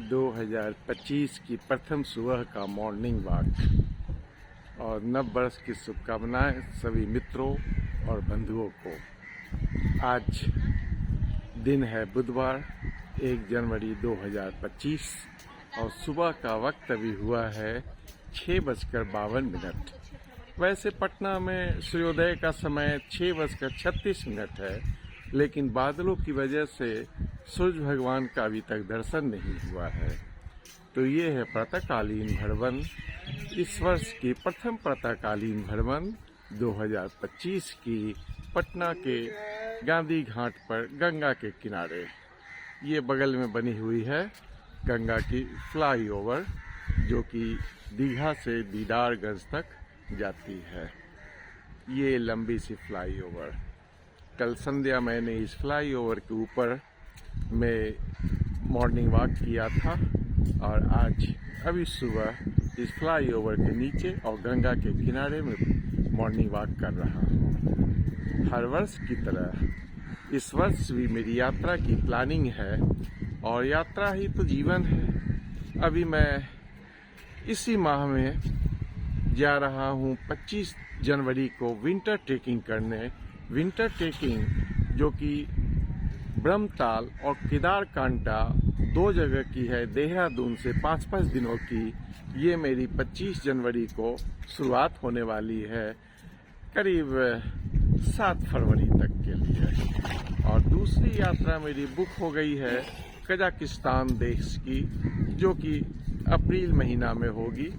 2025 की प्रथम सुबह का मॉर्निंग वॉक और नव वर्ष की शुभकामनाएं सभी मित्रों और बंधुओं को। आज दिन है बुधवार 1 जनवरी 2025 और सुबह का वक्त अभी हुआ है 6:52। वैसे पटना में सूर्योदय का समय 6:36 है, लेकिन बादलों की वजह से सूर्य भगवान का अभी तक दर्शन नहीं हुआ है। तो ये है प्रातःकालीन भ्रमण, इस वर्ष की प्रथम प्रातःकालीन भ्रमण 2025 की पटना के गांधी घाट पर गंगा के किनारे। ये बगल में बनी हुई है गंगा की फ्लाईओवर, जो कि दीघा से दीदारगंज तक जाती है। ये लंबी सी फ्लाईओवर, कल संध्या मैंने इस फ्लाईओवर के ऊपर में मॉर्निंग वॉक किया था और आज अभी सुबह इस फ्लाईओवर के नीचे और गंगा के किनारे में मॉर्निंग वॉक कर रहा हूँ। हर वर्ष की तरह इस वर्ष भी मेरी यात्रा की प्लानिंग है और यात्रा ही तो जीवन है। अभी मैं इसी माह में जा रहा हूँ 25 जनवरी को विंटर ट्रेकिंग करने। विंटर ट्रेकिंग जो कि ब्रह्मताल और केदारकांटा 2 जगह की है, देहरादून से 5-5 दिनों की। ये मेरी 25 जनवरी को शुरुआत होने वाली है, करीब 7 फरवरी तक के लिए। और दूसरी यात्रा मेरी बुक हो गई है कजाकिस्तान देश की, जो कि अप्रैल महीना में होगी।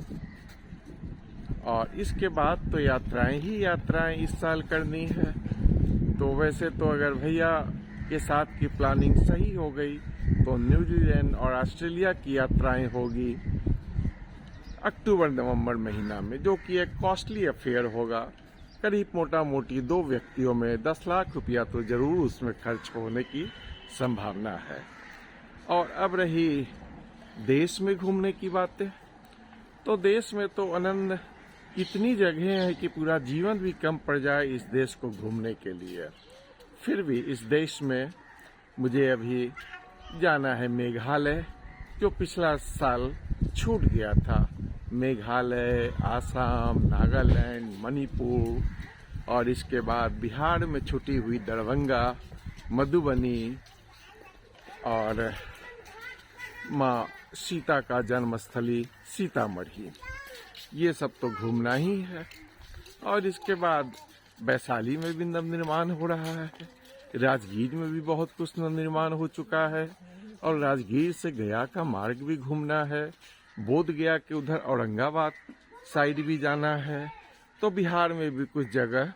और इसके बाद तो यात्राएं ही यात्राएं इस साल करनी है। तो वैसे तो अगर भैया के साथ की प्लानिंग सही हो गई तो न्यूजीलैंड और ऑस्ट्रेलिया की यात्राएं होगी अक्टूबर-नवंबर महीना में, जो कि एक कॉस्टली अफेयर होगा। करीब मोटा मोटी 2 व्यक्तियों में 10 लाख रुपया तो जरूर उसमें खर्च होने की संभावना है। और अब रही देश में घूमने की बातें, तो देश में तो अनंत इतनी जगह है कि पूरा जीवन भी कम पड़ जाए इस देश को घूमने के लिए। फिर भी इस देश में मुझे अभी जाना है मेघालय, जो पिछला साल छूट गया था। मेघालय, आसाम, नागालैंड, मणिपुर और इसके बाद बिहार में छुटी हुई दरभंगा, मधुबनी और माँ सीता का जन्मस्थली सीतामढ़ी, ये सब तो घूमना ही है। और इसके बाद वैशाली में भी नवनिर्माण हो रहा है, राजगीर में भी बहुत कुछ नवनिर्माण हो चुका है और राजगीर से गया का मार्ग भी घूमना है। बोध गया के उधर औरंगाबाद साइड भी जाना है। तो बिहार में भी कुछ जगह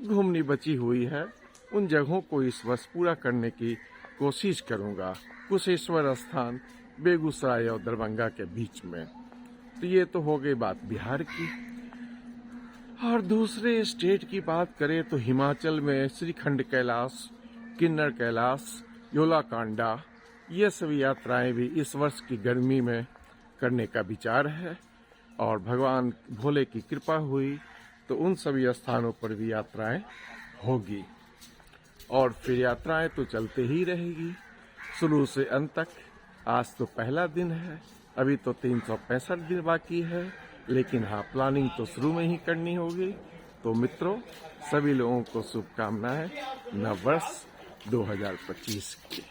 घूमनी बची हुई है, उन जगहों को इस वर्ष पूरा करने की कोशिश करूंगा। कुशेश्वर स्थान बेगूसराय और दरभंगा के बीच में। तो ये तो हो गई बात बिहार की। और दूसरे स्टेट की बात करें तो हिमाचल में श्रीखंड कैलाश, किन्नर कैलाश, योलाकांडा, ये सभी यात्राएं भी इस वर्ष की गर्मी में करने का विचार है। और भगवान भोले की कृपा हुई तो उन सभी स्थानों पर भी यात्राएं होगी। और फिर यात्राएं तो चलते ही रहेगी शुरू से अंत तक। आज तो पहला दिन है, अभी तो 365 दिन बाकी है, लेकिन हाँ, प्लानिंग तो शुरू में ही करनी होगी। तो मित्रों, सभी लोगों को शुभकामनाएं नव वर्ष 2025 की।